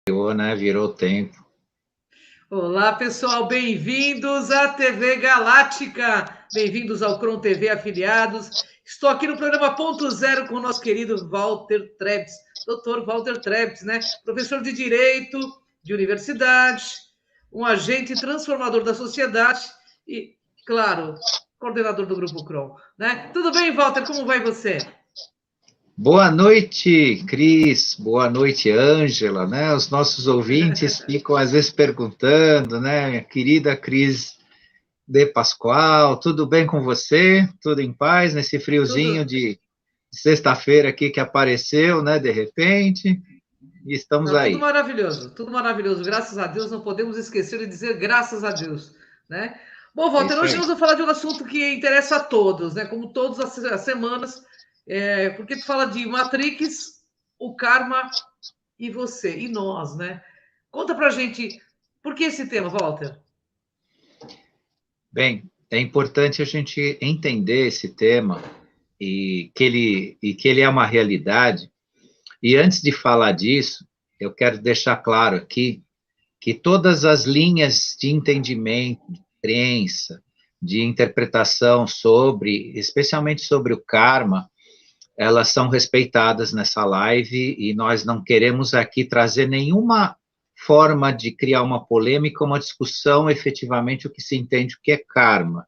Né? Virou tempo. Olá, pessoal, bem-vindos à TV Galáctica, bem-vindos ao Cron TV Afiliados. Estou aqui no programa Ponto Zero com o nosso querido Walter Trebs, doutor Walter Trebs, né? Professor de Direito, de Universidade, um agente transformador da sociedade e, claro, coordenador do Grupo Cron, né? Tudo bem, Walter? Como vai você? Boa noite, Cris. Boa noite, Ângela, né? Os nossos ouvintes ficam às vezes perguntando, né? Minha querida Cris de Pascoal, tudo bem com você? Tudo em paz nesse friozinho de sexta-feira aqui que apareceu, né? De repente, e estamos Não, aí. tudo maravilhoso. Graças a Deus, não podemos esquecer de dizer graças a Deus, né? Bom, Walter, hoje nós vamos falar de um assunto que interessa a todos, né? Como todas as semanas, porque tu fala de Matrix, o karma e você, e nós, né? Conta pra gente, por que esse tema, Walter? Bem, é importante a gente entender esse tema e que ele é uma realidade. E antes de falar disso, eu quero deixar claro aqui que todas as linhas de entendimento, de crença, de interpretação sobre, especialmente sobre o karma, elas são respeitadas nessa live e nós não queremos aqui trazer nenhuma forma de criar uma polêmica, uma discussão efetivamente o que se entende o que é karma.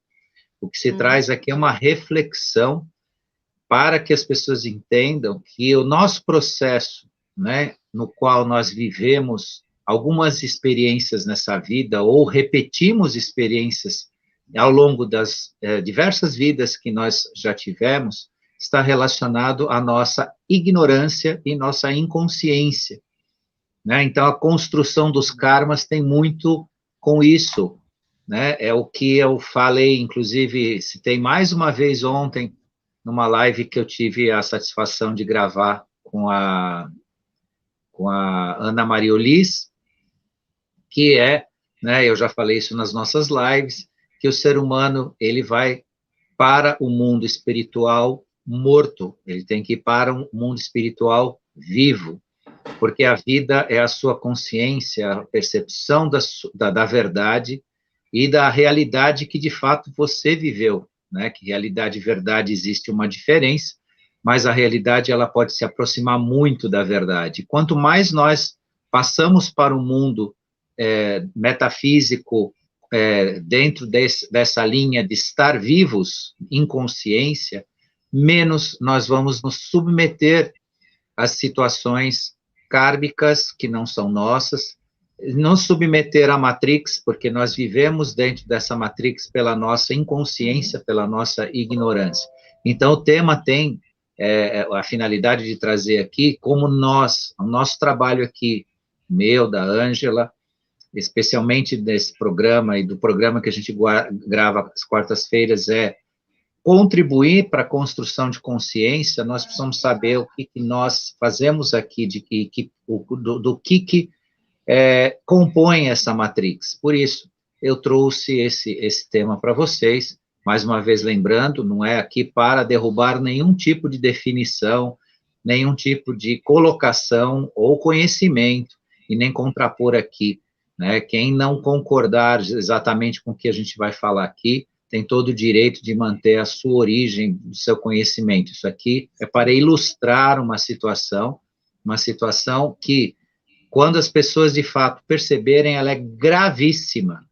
O que se traz aqui é uma reflexão para que as pessoas entendam que o nosso processo, né, no qual nós vivemos algumas experiências nessa vida ou repetimos experiências ao longo das diversas vidas que nós já tivemos, está relacionado à nossa ignorância e nossa inconsciência, né? Então, a construção dos karmas tem muito com isso, né? É o que eu falei, inclusive, citei mais uma vez ontem, numa live que eu tive a satisfação de gravar com a Ana Maria Olis, que é, né, eu já falei isso nas nossas lives, que o ser humano, ele vai para o mundo espiritual morto, ele tem que ir para um mundo espiritual vivo, porque a vida é a sua consciência, a percepção da verdade e da realidade que de fato você viveu, né? Que realidade e verdade existe uma diferença, mas a realidade ela pode se aproximar muito da verdade. Quanto mais nós passamos para o mundo metafísico dentro dessa linha de estar vivos em consciência, menos nós vamos nos submeter às situações kármicas que não são nossas, não submeter à Matrix, porque nós vivemos dentro dessa Matrix pela nossa inconsciência, pela nossa ignorância. Então, o tema tem a finalidade de trazer aqui como nós, o nosso trabalho aqui, meu, da Ângela, especialmente desse programa e do programa que a gente grava às quartas-feiras, é contribuir para a construção de consciência. Nós precisamos saber o que nós fazemos aqui, do que compõe essa matrix. Por isso, eu trouxe esse tema para vocês, mais uma vez lembrando, não é aqui para derrubar nenhum tipo de definição, nenhum tipo de colocação ou conhecimento, e nem contrapor aqui, né? Quem não concordar exatamente com o que a gente vai falar aqui, tem todo o direito de manter a sua origem, o seu conhecimento. Isso aqui é para ilustrar uma situação que, quando as pessoas de fato perceberem, ela é gravíssima,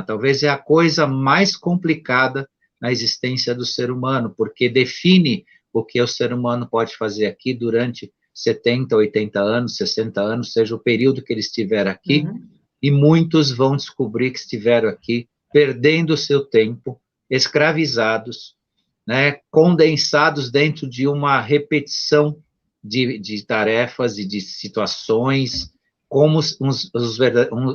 talvez é a coisa mais complicada na existência do ser humano, porque define o que o ser humano pode fazer aqui durante 70, 80 anos, 60 anos, seja o período que ele estiver aqui, e muitos vão descobrir que estiveram aqui perdendo o seu tempo, escravizados, né, condensados dentro de uma repetição de tarefas e de situações, como os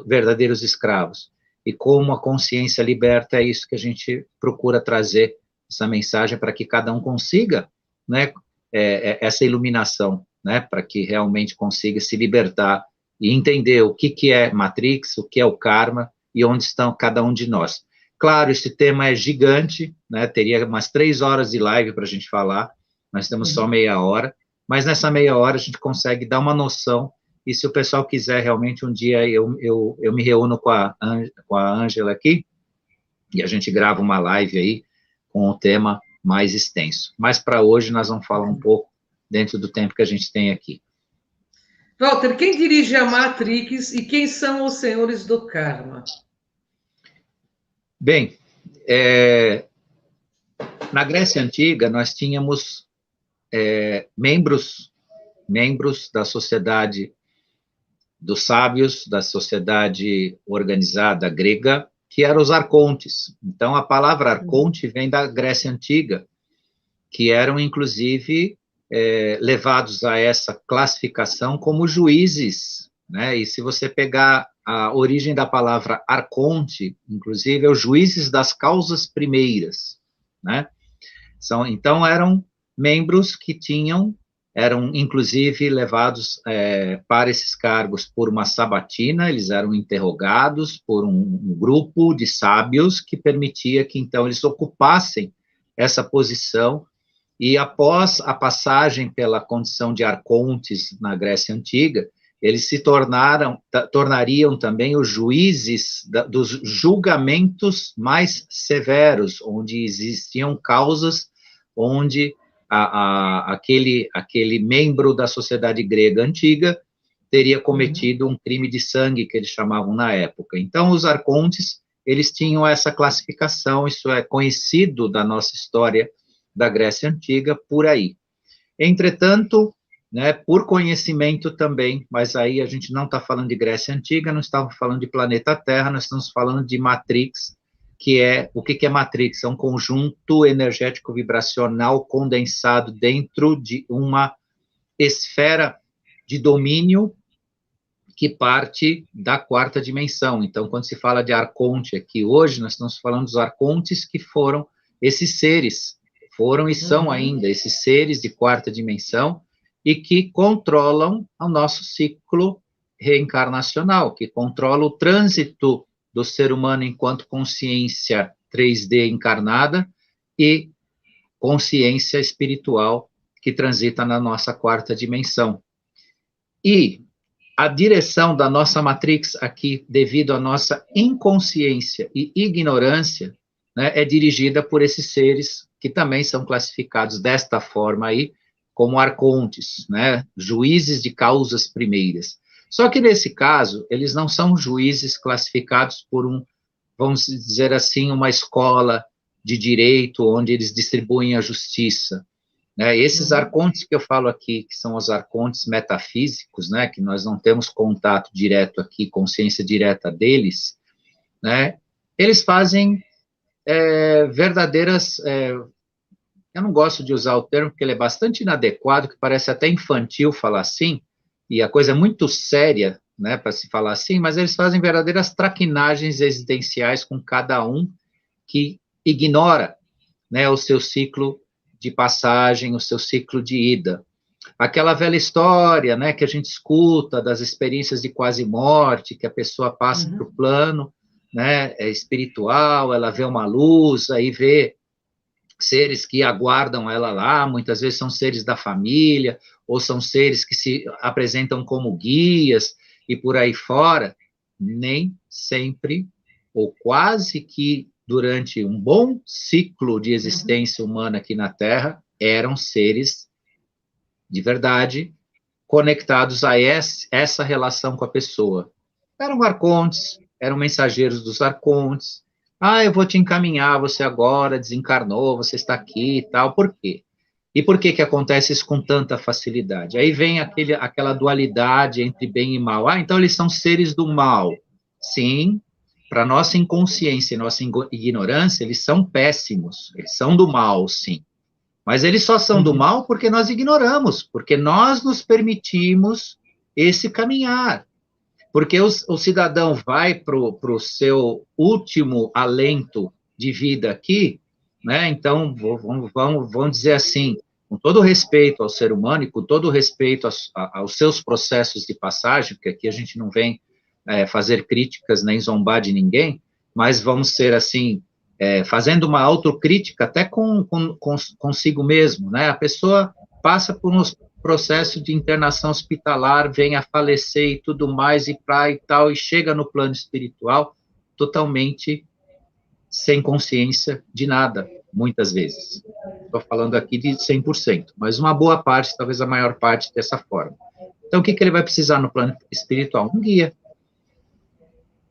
verdadeiros escravos. E como a consciência liberta, é isso que a gente procura trazer, essa mensagem, para que cada um consiga, né, essa iluminação, né, para que realmente consiga se libertar e entender o que é Matrix, o que é o karma, e onde estão cada um de nós. Claro, esse tema é gigante, né? Teria umas 3 horas de live para a gente falar, nós temos só meia hora, mas nessa meia hora a gente consegue dar uma noção e se o pessoal quiser realmente um dia eu me reúno com a Ângela aqui, e a gente grava uma live aí com o tema mais extenso. Mas para hoje nós vamos falar um pouco dentro do tempo que a gente tem aqui. Walter, quem dirige a Matrix e quem são os senhores do karma? Bem, na Grécia Antiga nós tínhamos membros da sociedade dos sábios, da sociedade organizada grega, que eram os arcontes. Então, a palavra arconte vem da Grécia Antiga, que eram, inclusive, levados a essa classificação como juízes, né? E se você pegar a origem da palavra arconte, inclusive, é os juízes das causas primeiras, né? Então, eram membros que eram, inclusive, levados para esses cargos por uma sabatina, eles eram interrogados por um grupo de sábios que permitia que, então, eles ocupassem essa posição, e após a passagem pela condição de arcontes na Grécia Antiga, eles se tornariam também os juízes dos julgamentos mais severos, onde existiam causas onde aquele membro da sociedade grega antiga teria cometido um crime de sangue, que eles chamavam na época. Então, os arcontes, eles tinham essa classificação, isso é conhecido da nossa história da Grécia Antiga, por aí. Entretanto, né, por conhecimento também, mas aí a gente não está falando de Grécia Antiga, não estamos falando de planeta Terra, nós estamos falando de Matrix, que é, o que é Matrix? É um conjunto energético vibracional condensado dentro de uma esfera de domínio que parte da quarta dimensão. Então, quando se fala de arconte aqui hoje, nós estamos falando dos arcontes que foram esses seres, foram e são ainda esses seres de quarta dimensão e que controlam o nosso ciclo reencarnacional, que controla o trânsito do ser humano enquanto consciência 3D encarnada e consciência espiritual que transita na nossa quarta dimensão. E a direção da nossa Matrix aqui, devido à nossa inconsciência e ignorância, né, é dirigida por esses seres que também são classificados desta forma aí, como arcontes, né, juízes de causas primeiras. Só que, nesse caso, eles não são juízes classificados por vamos dizer assim, uma escola de direito onde eles distribuem a justiça, né? Esses arcontes que eu falo aqui, que são os arcontes metafísicos, né, que nós não temos contato direto aqui, consciência direta deles, né, eles fazem verdadeiras... eu não gosto de usar o termo, porque ele é bastante inadequado, que parece até infantil falar assim, e a coisa é muito séria, né, para se falar assim, mas eles fazem verdadeiras traquinagens existenciais com cada um que ignora, né, o seu ciclo de passagem, o seu ciclo de ida. Aquela velha história, né, que a gente escuta das experiências de quase morte, que a pessoa passa para o plano, né, espiritual, ela vê uma luz, aí vê seres que aguardam ela lá, muitas vezes são seres da família, ou são seres que se apresentam como guias, e por aí fora. Nem sempre, ou quase que durante um bom ciclo de existência humana aqui na Terra, eram seres de verdade, conectados a essa relação com a pessoa. Eram arcontes, eram mensageiros dos arcontes. Eu vou te encaminhar, você agora desencarnou, você está aqui e tal. Por quê? E por que acontece isso com tanta facilidade? Aí vem aquela dualidade entre bem e mal. Então eles são seres do mal. Sim, para nossa inconsciência e nossa ignorância, eles são péssimos, eles são do mal, sim. Mas eles só são do mal porque nós ignoramos, porque nós nos permitimos esse caminhar. Porque o cidadão vai para o seu último alento de vida aqui, né? Então, vamos dizer assim, com todo respeito ao ser humano e com todo respeito aos seus processos de passagem, porque aqui a gente não vem fazer críticas nem zombar de ninguém, mas vamos ser assim, fazendo uma autocrítica até consigo mesmo, né? A pessoa passa processo de internação hospitalar, vem a falecer e tudo mais, e tal, e chega no plano espiritual totalmente sem consciência de nada, muitas vezes. Estou falando aqui de 100%, mas uma boa parte, talvez a maior parte, dessa forma. Então, o que ele vai precisar no plano espiritual? Um guia.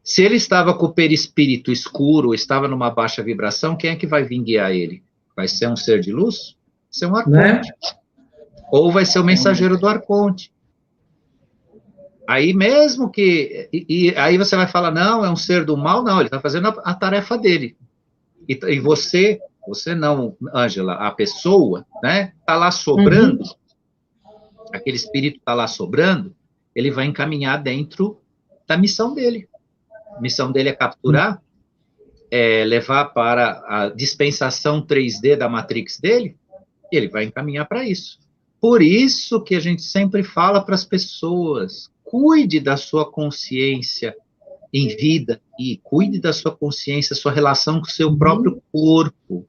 Se ele estava com o perispírito escuro, estava numa baixa vibração, quem é que vai vir guiar ele? Vai ser um ser de luz? Vai ser um arconte. Né? Ou vai ser o mensageiro do arconte. Aí mesmo que... E aí você vai falar, não, é um ser do mal? Não, ele está fazendo a tarefa dele. E você não, Ângela, a pessoa, né, está lá sobrando, aquele espírito está lá sobrando, ele vai encaminhar dentro da missão dele. A missão dele é capturar, levar para a dispensação 3D da Matrix dele, e ele vai encaminhar para isso. Por isso que a gente sempre fala para as pessoas, cuide da sua consciência em vida, e cuide da sua consciência, sua relação com o seu próprio corpo,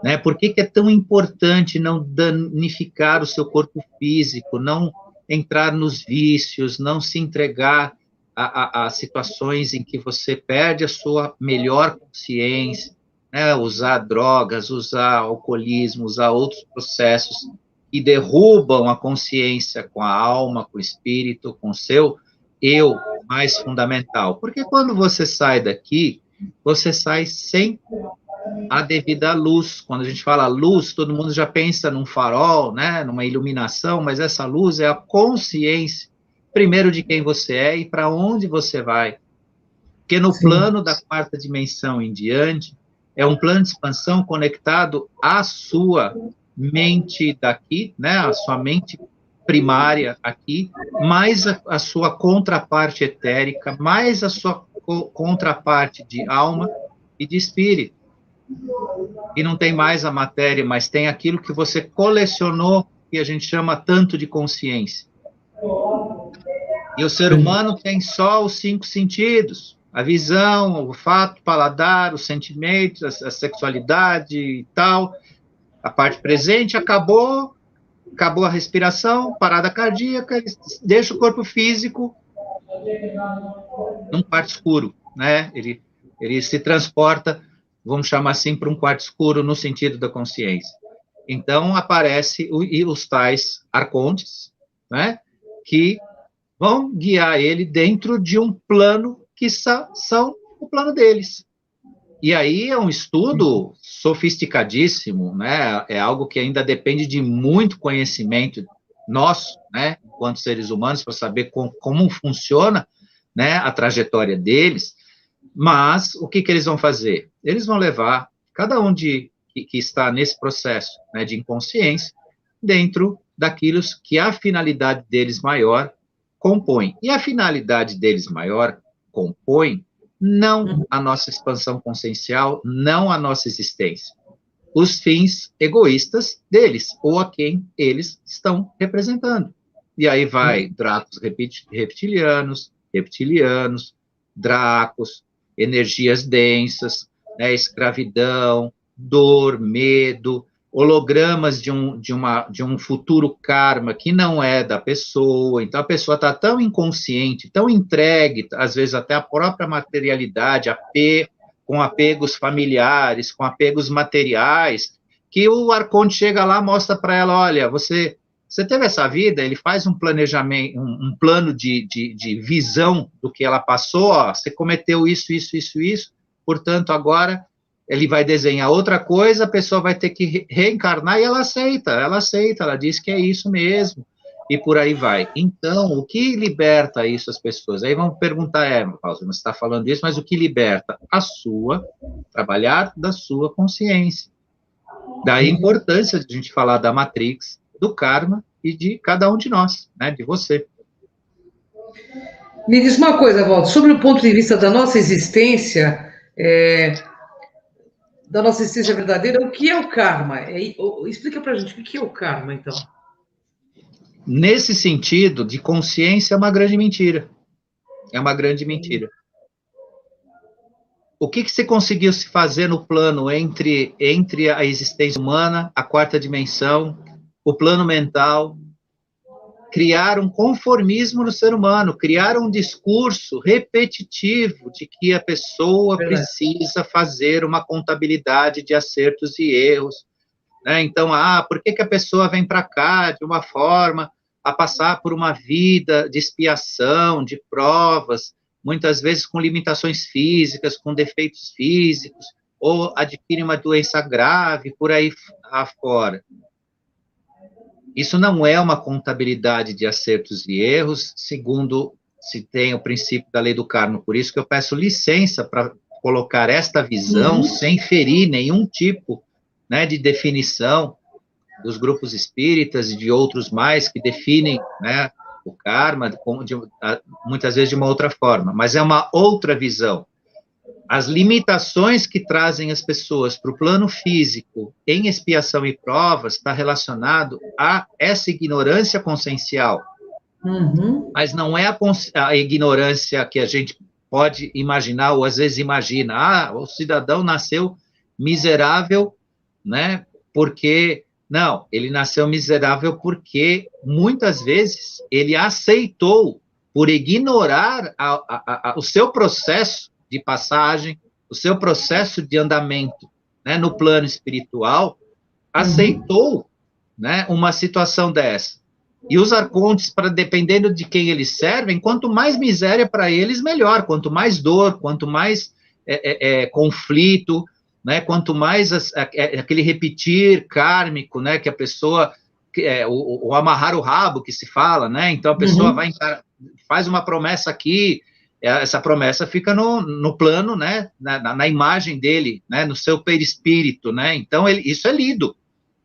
né? Por que é tão importante não danificar o seu corpo físico, não entrar nos vícios, não se entregar a situações em que você perde a sua melhor consciência, né? Usar drogas, usar alcoolismo, usar outros processos que derrubam a consciência com a alma, com o espírito, com o seu eu mais fundamental. Porque quando você sai daqui, você sai sem a devida luz. Quando a gente fala luz, todo mundo já pensa num farol, né, numa iluminação, mas essa luz é a consciência, primeiro de quem você é e para onde você vai. Porque no plano da quarta dimensão em diante, é um plano de expansão conectado à sua mente daqui, né, a sua mente primária aqui, mais a sua contraparte etérica, mais a sua contraparte de alma e de espírito. E não tem mais a matéria, mas tem aquilo que você colecionou, que a gente chama tanto de consciência. E o ser humano tem só os 5 sentidos, a visão, o olfato, o paladar, os sentimentos, a sexualidade e tal. A parte presente acabou a respiração, parada cardíaca, deixa o corpo físico num quarto escuro, né? Ele se transporta, vamos chamar assim, para um quarto escuro no sentido da consciência. Então, aparece os tais arcontes, né? Que vão guiar ele dentro de um plano que são o plano deles. E aí é um estudo sofisticadíssimo, né? É algo que ainda depende de muito conhecimento nosso, né, enquanto seres humanos, para saber como funciona, né, a trajetória deles. Mas o que eles vão fazer? Eles vão levar cada um que está nesse processo, né, de inconsciência dentro daquilo que a finalidade deles maior compõe. E a finalidade deles maior compõe não a nossa expansão consciencial, não a nossa existência. Os fins egoístas deles, ou a quem eles estão representando. E aí vai dracos reptilianos, dracos, energias densas, né, escravidão, dor, medo, hologramas de um futuro karma que não é da pessoa. Então, a pessoa está tão inconsciente, tão entregue, às vezes até a própria materialidade, com apegos familiares, com apegos materiais, que o arconte chega lá, mostra para ela, olha, você teve essa vida, ele faz um planejamento, um plano de visão do que ela passou, ó, você cometeu isso, portanto, agora ele vai desenhar outra coisa, a pessoa vai ter que reencarnar e ela aceita, ela diz que é isso mesmo, e por aí vai. Então, o que liberta isso as pessoas? Aí vão perguntar, Paulo, você está falando isso, mas o que liberta? Trabalhar da sua consciência. Daí a importância de a gente falar da Matrix, do karma e de cada um de nós, né, de você. Me diz uma coisa, Walter, sobre o ponto de vista da nossa existência, verdadeira, o que é o karma? Explica pra gente o que é o karma, então. Nesse sentido, de consciência, é uma grande mentira. É uma grande mentira. O que você conseguiu se fazer no plano entre a existência humana, a quarta dimensão, o plano mental, criar um conformismo no ser humano, criar um discurso repetitivo de que a pessoa precisa fazer uma contabilidade de acertos e erros, né? Então, por que a pessoa vem para cá de uma forma a passar por uma vida de expiação, de provas, muitas vezes com limitações físicas, com defeitos físicos, ou adquire uma doença grave, por aí afora. Isso não é uma contabilidade de acertos e erros, segundo se tem o princípio da lei do karma. Por isso que eu peço licença para colocar esta visão sem ferir nenhum tipo, né, de definição dos grupos espíritas e de outros mais que definem, né, o karma muitas vezes de uma outra forma, mas é uma outra visão. As limitações que trazem as pessoas para o plano físico em expiação e provas está relacionado a essa ignorância consciencial. Mas não é a ignorância que a gente pode imaginar, ou às vezes imagina, o cidadão nasceu miserável, né, porque... Não, ele nasceu miserável porque, muitas vezes, ele aceitou, por ignorar o seu processo de passagem, o seu processo de andamento, né, no plano espiritual, aceitou, né, uma situação dessa. E os arcontes, dependendo de quem eles servem, quanto mais miséria para eles, melhor. Quanto mais dor, quanto mais conflito, né, quanto mais aquele repetir kármico, né, que a pessoa, o amarrar o rabo que se fala, né, então a pessoa faz uma promessa aqui, essa promessa fica no plano, né, na imagem dele, né, no seu perispírito, né, então isso é lido,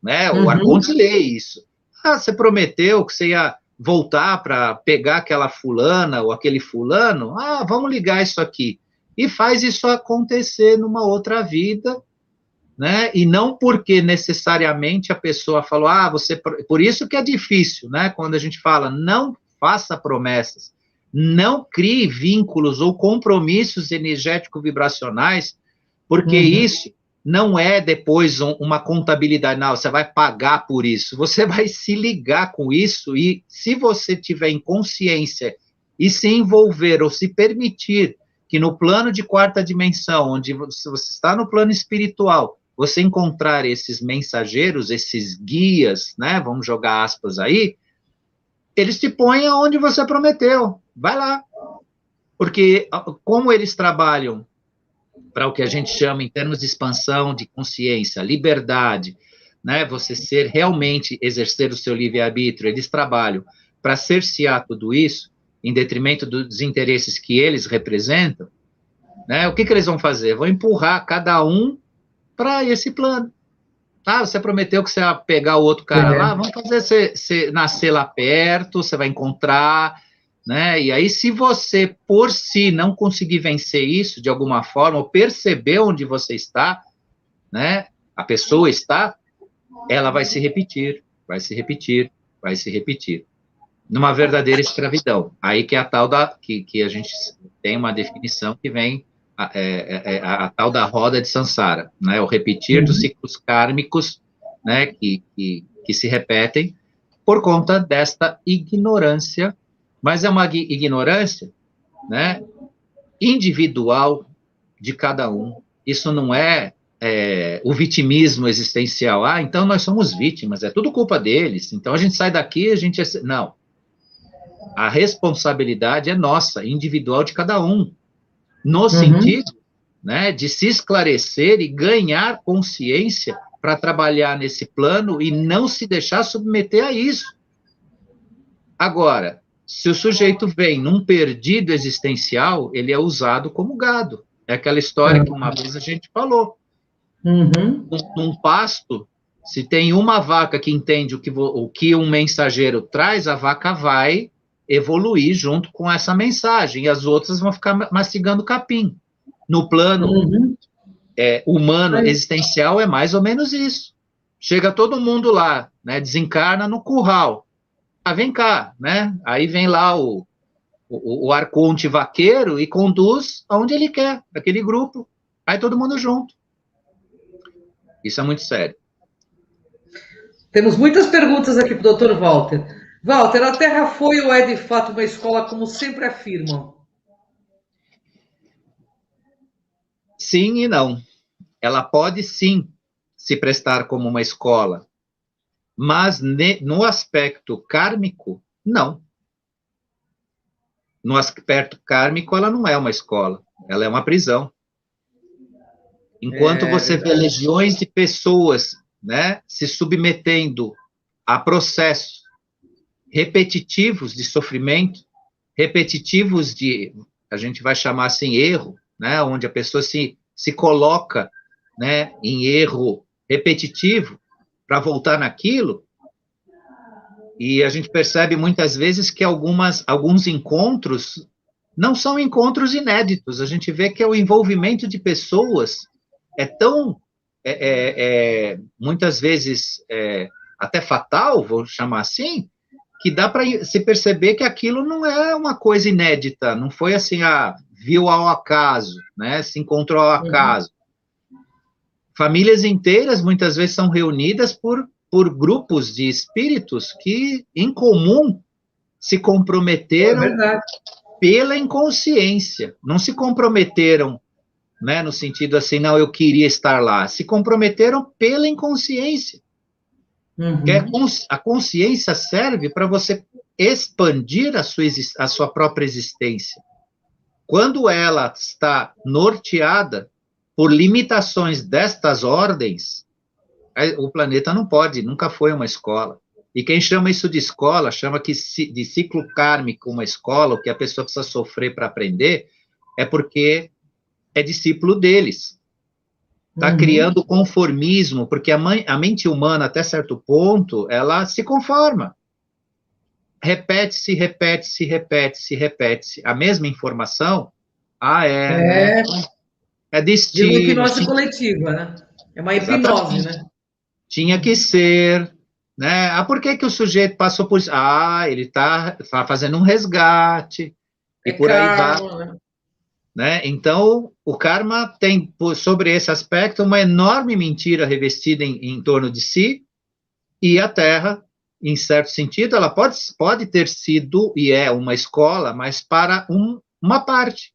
né, o arconte lê isso. Você prometeu que você ia voltar para pegar aquela fulana ou aquele fulano, vamos ligar isso aqui. E faz isso acontecer numa outra vida, né? E não porque necessariamente a pessoa falou, por isso que é difícil, né? Quando a gente fala, não faça promessas, não crie vínculos ou compromissos energético-vibracionais, porque isso não é depois uma contabilidade, não, você vai pagar por isso, você vai se ligar com isso, e se você tiver em consciência e se envolver ou se permitir que no plano de quarta dimensão, onde você está no plano espiritual, você encontrar esses mensageiros, esses guias, né, vamos jogar aspas aí, eles te põem aonde você prometeu, vai lá. Porque como eles trabalham para o que a gente chama, em termos de expansão de consciência, liberdade, né, você realmente exercer o seu livre-arbítrio, eles trabalham para cercear tudo isso, em detrimento dos interesses que eles representam, né, o que eles vão fazer? Vão empurrar cada um para esse plano. Você prometeu que você ia pegar o outro cara lá, vamos fazer você nascer lá perto, você vai encontrar, né, e aí se você, por si, não conseguir vencer isso de alguma forma, ou perceber onde você está, né, a pessoa está, ela vai se repetir, vai se repetir, vai se repetir. Numa verdadeira escravidão. Aí que é a tal que a gente tem uma definição que vem a tal da roda de Sansara, né, o repetir dos ciclos kármicos, né, que se repetem por conta desta ignorância, mas é uma ignorância, né, individual de cada um. Isso não é o vitimismo existencial. Então nós somos vítimas, é tudo culpa deles, então a gente sai daqui, não. A responsabilidade é nossa, individual de cada um, no sentido, né, de se esclarecer e ganhar consciência para trabalhar nesse plano e não se deixar submeter a isso. Agora, se o sujeito vem num perdido existencial, ele é usado como gado. É aquela história que uma vez a gente falou. Num pasto, se tem uma vaca que entende o que um mensageiro traz, a vaca vai evoluir junto com essa mensagem, e as outras vão ficar mastigando capim. No plano humano, existencial, é mais ou menos isso. Chega todo mundo lá, né, desencarna no curral. Vem cá, né? Aí vem lá o arconte vaqueiro e conduz aonde ele quer, aquele grupo. Aí todo mundo junto. Isso é muito sério. Temos muitas perguntas aqui para o Dr. Walter. Walter, a Terra foi ou é de fato uma escola, como sempre afirmam? Sim e não. Ela pode sim se prestar como uma escola, mas no aspecto kármico, não. No aspecto kármico, ela não é uma escola, ela é uma prisão. Enquanto É você vê verdade. legiões de pessoas, né, se submetendo a processos repetitivos de sofrimento, repetitivos de, a gente vai chamar assim, erro, né, onde a pessoa se coloca, né, em erro repetitivo para voltar naquilo, e a gente percebe muitas vezes que alguns encontros não são encontros inéditos, a gente vê que o envolvimento de pessoas é tão, muitas vezes, até fatal, vou chamar assim, que dá para se perceber que aquilo não é uma coisa inédita, não foi assim, viu ao acaso, né, se encontrou ao Uhum. acaso. Famílias inteiras muitas vezes são reunidas por grupos de espíritos que, em comum, se É comprometeram verdade. pela inconsciência, não se comprometeram, né, no sentido assim, não, eu queria estar lá, se comprometeram pela inconsciência. Que Uhum. a consciência serve para você expandir a sua própria existência. Quando ela está norteada por limitações destas ordens, o planeta não pode, nunca foi uma escola. E quem chama isso de escola, chama que de ciclo kármico uma escola, o que a pessoa precisa sofrer para aprender, é porque é discípulo deles. Está Uhum. criando conformismo, porque a mente humana, até certo ponto, ela se conforma. Repete-se, repete-se, repete-se, repete-se. A mesma informação, né? É, É vira uma destino, hipnose coletiva, né? É uma hipnose, exatamente. né? Tinha que ser, né? Por que que o sujeito passou por isso? Ele tá fazendo um resgate, e É por aí vai, karma, né? né? Então, o karma tem, sobre esse aspecto, uma enorme mentira revestida em torno de si, e a Terra, em certo sentido, ela pode ter sido, e é uma escola, mas para uma parte,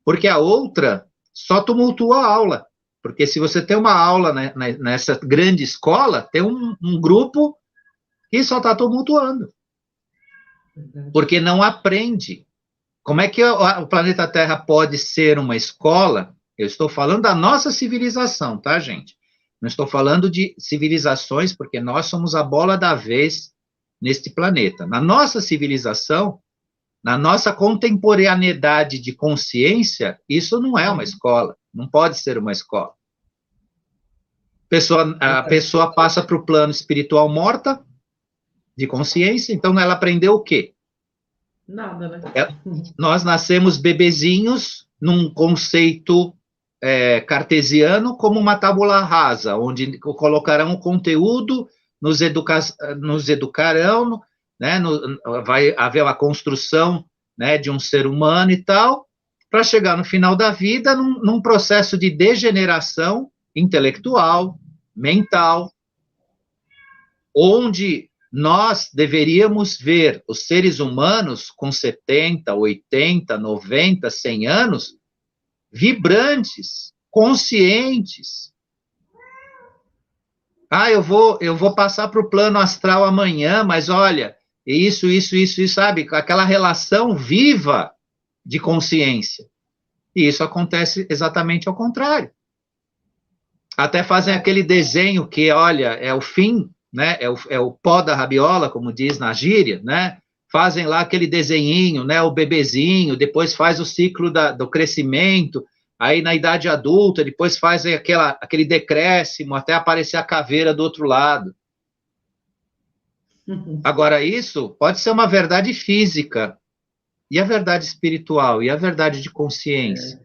porque a outra só tumultua a aula. Porque se você tem uma aula, né, nessa grande escola, tem um grupo que só está tumultuando, porque não aprende. Como é que o planeta Terra pode ser uma escola? Eu estou falando da nossa civilização, tá, gente? Não estou falando de civilizações, porque nós somos a bola da vez neste planeta. Na nossa civilização, na nossa contemporaneidade de consciência, isso não é uma escola, não pode ser uma escola. A pessoa passa para o plano espiritual morta, de consciência, então ela aprendeu o quê? Nada, né? Nós nascemos bebezinhos num conceito cartesiano como uma tábula rasa, onde colocarão o conteúdo, nos educarão, né, vai haver uma construção, né, de um ser humano e tal, para chegar no final da vida num processo de degeneração intelectual, mental, onde nós deveríamos ver os seres humanos com 70, 80, 90, 100 anos vibrantes, conscientes. Eu vou passar para o plano astral amanhã, mas olha, isso, sabe? Aquela relação viva de consciência. E isso acontece exatamente ao contrário. Até fazem aquele desenho que, olha, é o fim, né? É o pó da rabiola, como diz na gíria, né? Fazem lá aquele desenhinho, né? O bebezinho, depois faz o ciclo do crescimento, aí na idade adulta, depois fazem aquele decréscimo até aparecer a caveira do outro lado. Agora, isso pode ser uma verdade física, e a verdade espiritual, e a verdade de consciência.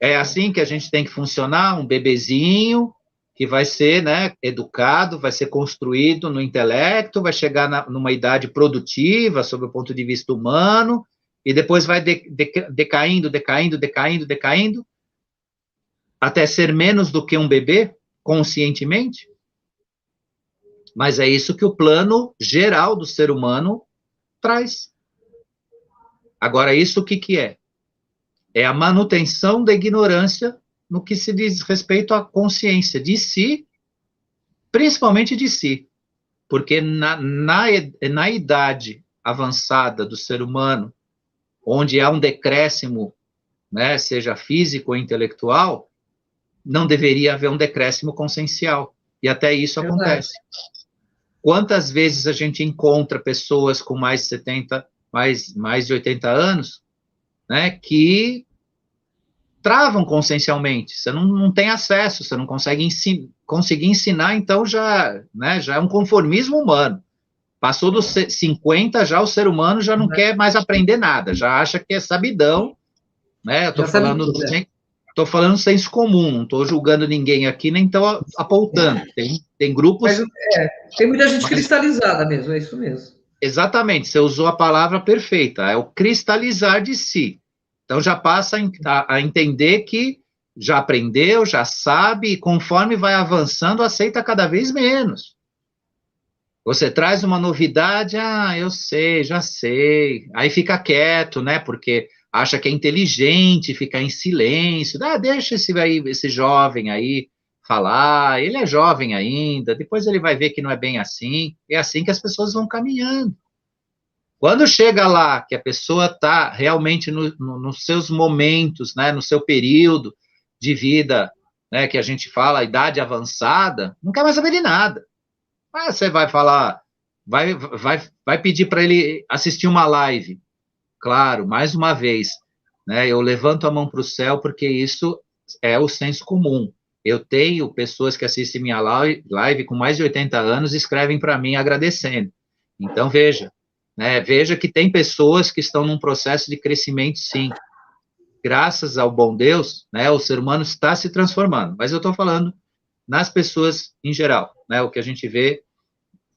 É assim que a gente tem que funcionar, um bebezinho que vai ser, né, educado, vai ser construído no intelecto, vai chegar numa idade produtiva, sob o ponto de vista humano, e depois vai decaindo, até ser menos do que um bebê, conscientemente. Mas é isso que o plano geral do ser humano traz. Agora, isso o que que é? É a manutenção da ignorância no que se diz respeito à consciência de si, principalmente de si. Porque na idade avançada do ser humano, onde há um decréscimo, né, seja físico ou intelectual, não deveria haver um decréscimo consciencial. E até isso acontece. Quantas vezes a gente encontra pessoas com mais de 70, mais de 80 anos, né, que travam consciencialmente, você não tem acesso, você não consegue conseguir ensinar, então já é um conformismo humano. Passou dos 50, já o ser humano já não quer mais aprender nada, já acha que é sabidão, né? Eu estou falando senso comum, não estou julgando ninguém aqui, nem estou apontando. Tem grupos... Mas, tem muita gente cristalizada mesmo, é isso mesmo. Exatamente, você usou a palavra perfeita, é o cristalizar de si. Então, já passa a entender que já aprendeu, já sabe, e conforme vai avançando, aceita cada vez menos. Você traz uma novidade, eu sei, já sei. Aí fica quieto, né? Porque acha que é inteligente, fica em silêncio. Deixa esse jovem aí falar, ele é jovem ainda, depois ele vai ver que não é bem assim. É assim que as pessoas vão caminhando. Quando chega lá, que a pessoa está realmente nos seus momentos, né, no seu período de vida, né, que a gente fala, idade avançada, não quer mais saber de nada. Você vai falar, vai pedir para ele assistir uma live. Claro, mais uma vez, né, eu levanto a mão para o céu, porque isso é o senso comum. Eu tenho pessoas que assistem minha live com mais de 80 anos e escrevem para mim agradecendo. Então, veja, né, veja que tem pessoas que estão num processo de crescimento, sim. Graças ao bom Deus, né, o ser humano está se transformando. Mas eu estou falando nas pessoas em geral, né, o que a gente vê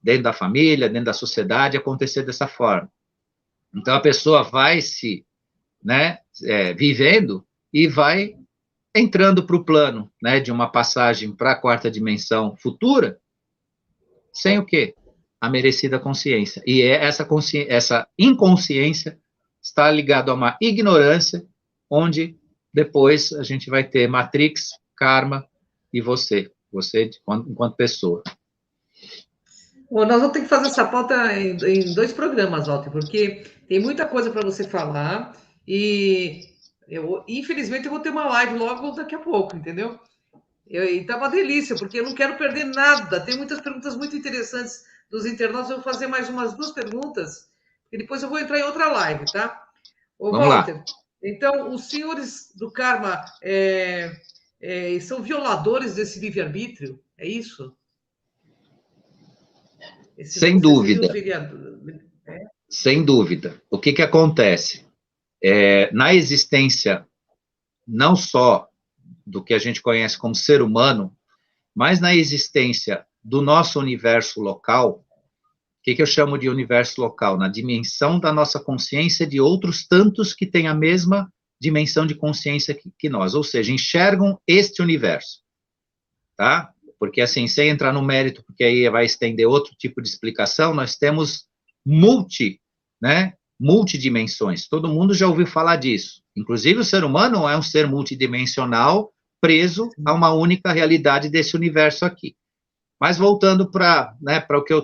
dentro da família, dentro da sociedade, acontecer dessa forma. Então, a pessoa vai se, né, vivendo e vai entrando para o plano, né, de uma passagem para a quarta dimensão futura, sem o quê? A merecida consciência. E essa inconsciência está ligada a uma ignorância, onde depois a gente vai ter Matrix, Karma e você enquanto pessoa. Bom, nós vamos ter que fazer essa pauta em 2 programas, Walter, porque tem muita coisa para você falar e infelizmente eu vou ter uma live logo daqui a pouco, entendeu? E tá uma delícia, porque eu não quero perder nada. Tem muitas perguntas muito interessantes dos internautas. Eu vou fazer mais umas 2 perguntas e depois eu vou entrar em outra live, tá? Ô, Vamos Walter, lá. então, os senhores do Karma são violadores desse livre-arbítrio? É isso? Sem dúvida. Sem dúvida. O que acontece? Na existência, não só do que a gente conhece como ser humano, mas na existência do nosso universo local, o que eu chamo de universo local? Na dimensão da nossa consciência de outros tantos que têm a mesma dimensão de consciência que nós, ou seja, enxergam este universo, tá? Porque, assim, sem entrar no mérito, porque aí vai estender outro tipo de explicação, nós temos multidimensões. Todo mundo já ouviu falar disso. Inclusive, o ser humano é um ser multidimensional preso a uma única realidade desse universo aqui. Mas voltando para o que eu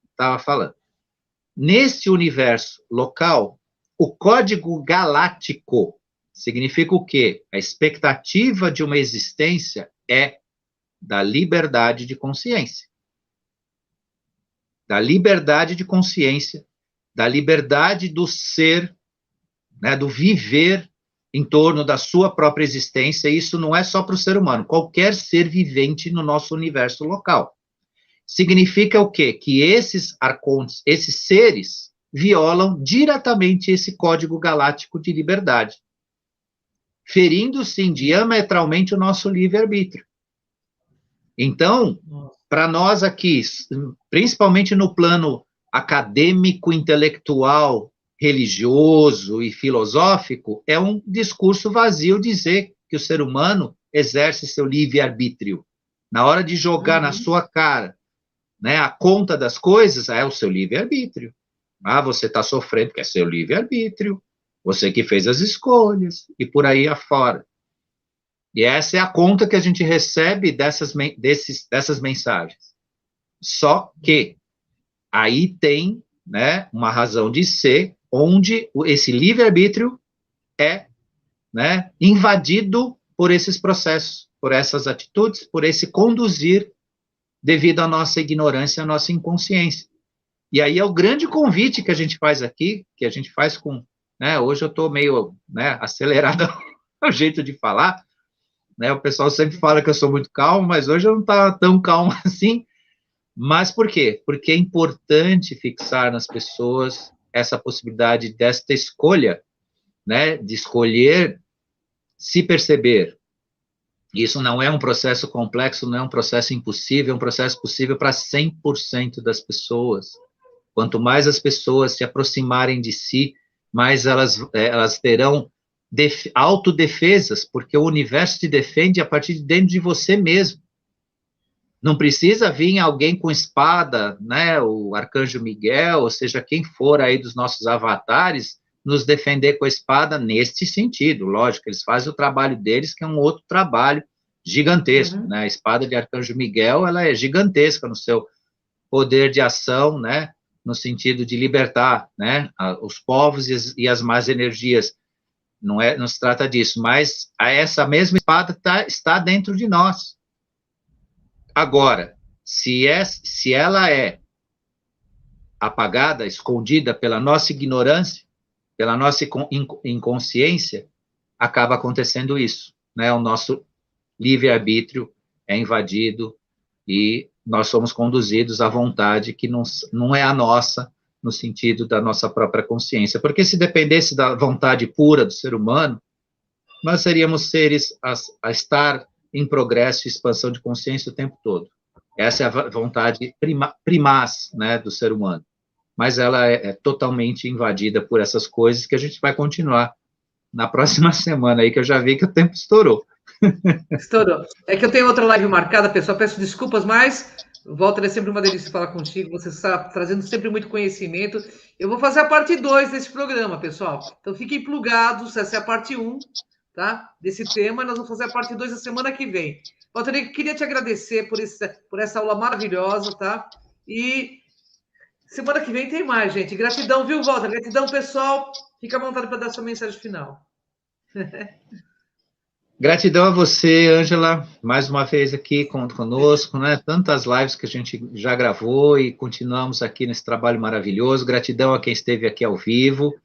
estava falando. Neste universo local, o código galáctico significa o quê? A expectativa de uma existência é da liberdade de consciência. Da liberdade de consciência, da liberdade do ser, né, do viver em torno da sua própria existência. Isso não é só para o ser humano, qualquer ser vivente no nosso universo local. Significa o quê? Que esses arcontes, esses seres, violam diretamente esse código galáctico de liberdade, ferindo, sim, diametralmente o nosso livre-arbítrio. Então, para nós aqui, principalmente no plano acadêmico, intelectual, religioso e filosófico, é um discurso vazio dizer que o ser humano exerce seu livre-arbítrio. Na hora de jogar na sua cara né, a conta das coisas é o seu livre-arbítrio. Ah, você está sofrendo porque é seu livre-arbítrio, você que fez as escolhas, e por aí afora. E essa é a conta que a gente recebe dessas mensagens. Só que aí tem, né, uma razão de ser, onde esse livre-arbítrio é, né, invadido por esses processos, por essas atitudes, por esse conduzir devido à nossa ignorância, à nossa inconsciência. E aí é o grande convite que a gente faz aqui, que a gente faz com, né, hoje eu estou meio, né, acelerado o jeito de falar, né, o pessoal sempre fala que eu sou muito calmo, mas hoje eu não estava tão calmo assim. Mas por quê? Porque é importante fixar nas pessoas essa possibilidade desta escolha, né, de escolher se perceber. Isso não é um processo complexo, não é um processo impossível, é um processo possível para 100% das pessoas. Quanto mais as pessoas se aproximarem de si, mais elas terão autodefesas, porque o universo te defende a partir de dentro de você mesmo. Não precisa vir alguém com espada, né, o Arcanjo Miguel, ou seja, quem for aí dos nossos avatares, nos defender com a espada neste sentido. Lógico, eles fazem o trabalho deles, que é um outro trabalho gigantesco, né? A espada de Arcanjo Miguel, ela é gigantesca no seu poder de ação, né, no sentido de libertar, né, os povos e as más energias. Não se trata disso, mas essa mesma espada está dentro de nós. Agora, se ela é apagada, escondida pela nossa ignorância, pela nossa inconsciência, acaba acontecendo isso, né? O nosso livre-arbítrio é invadido e nós somos conduzidos à vontade que não é a nossa, no sentido da nossa própria consciência. Porque se dependesse da vontade pura do ser humano, nós seríamos seres a estar em progresso e expansão de consciência o tempo todo. Essa é a vontade primaz, né, do ser humano. Mas ela é totalmente invadida por essas coisas que a gente vai continuar na próxima semana aí, que eu já vi que o tempo estourou. Estourou. É que eu tenho outra live marcada, pessoal, peço desculpas, mas Walter, é sempre uma delícia falar contigo, você está trazendo sempre muito conhecimento. Eu vou fazer a parte 2 desse programa, pessoal. Então fiquem plugados, essa é a parte 1, tá? Desse tema, nós vamos fazer a parte 2 a semana que vem. Walter, eu queria te agradecer por essa aula maravilhosa, tá? E semana que vem tem mais, gente. Gratidão, viu, Walter? Gratidão, pessoal. Fica à vontade para dar sua mensagem final. Gratidão a você, Ângela, mais uma vez aqui conosco, né? Tantas lives que a gente já gravou e continuamos aqui nesse trabalho maravilhoso. Gratidão a quem esteve aqui ao vivo,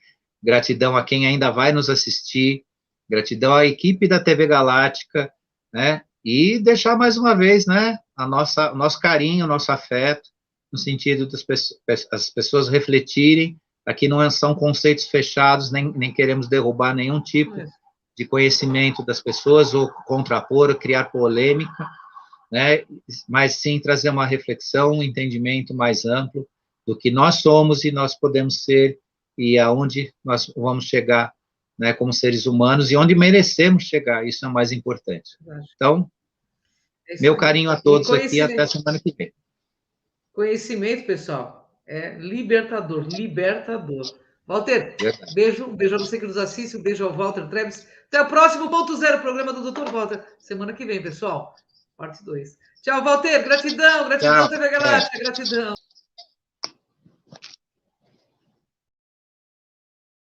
gratidão a quem ainda vai nos assistir, gratidão à equipe da TV Galáctica, né? E deixar mais uma vez, né, o nosso carinho, o nosso afeto, no sentido das pessoas refletirem. Aqui não são conceitos fechados, nem queremos derrubar nenhum tipo de conhecimento das pessoas, ou contrapor, ou criar polêmica, né, mas sim trazer uma reflexão, um entendimento mais amplo do que nós somos e nós podemos ser, e aonde nós vamos chegar, né, como seres humanos, e onde merecemos chegar, isso é o mais importante. Então, meu carinho a todos aqui, até semana que vem. Conhecimento, pessoal, é libertador, libertador. Walter, beijo a você que nos assiste, um beijo ao Walter Trebs. Até o próximo Ponto Zero, programa do Dr. Walter. Semana que vem, pessoal. Parte 2. Tchau, Walter. Gratidão, TV Galáctica, gratidão.